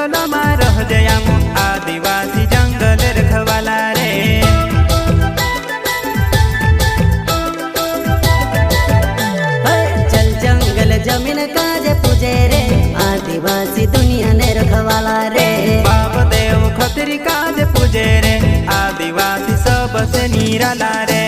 जंगल में रह जयाम आदिवासी जंगल रखवाला रे। चल जंगल जमीन काजे पूजे रे आदिवासी दुनिया ने रखवाला रे। बाप देव खतरी काज पूजे रे आदिवासी सबसे निराला रे।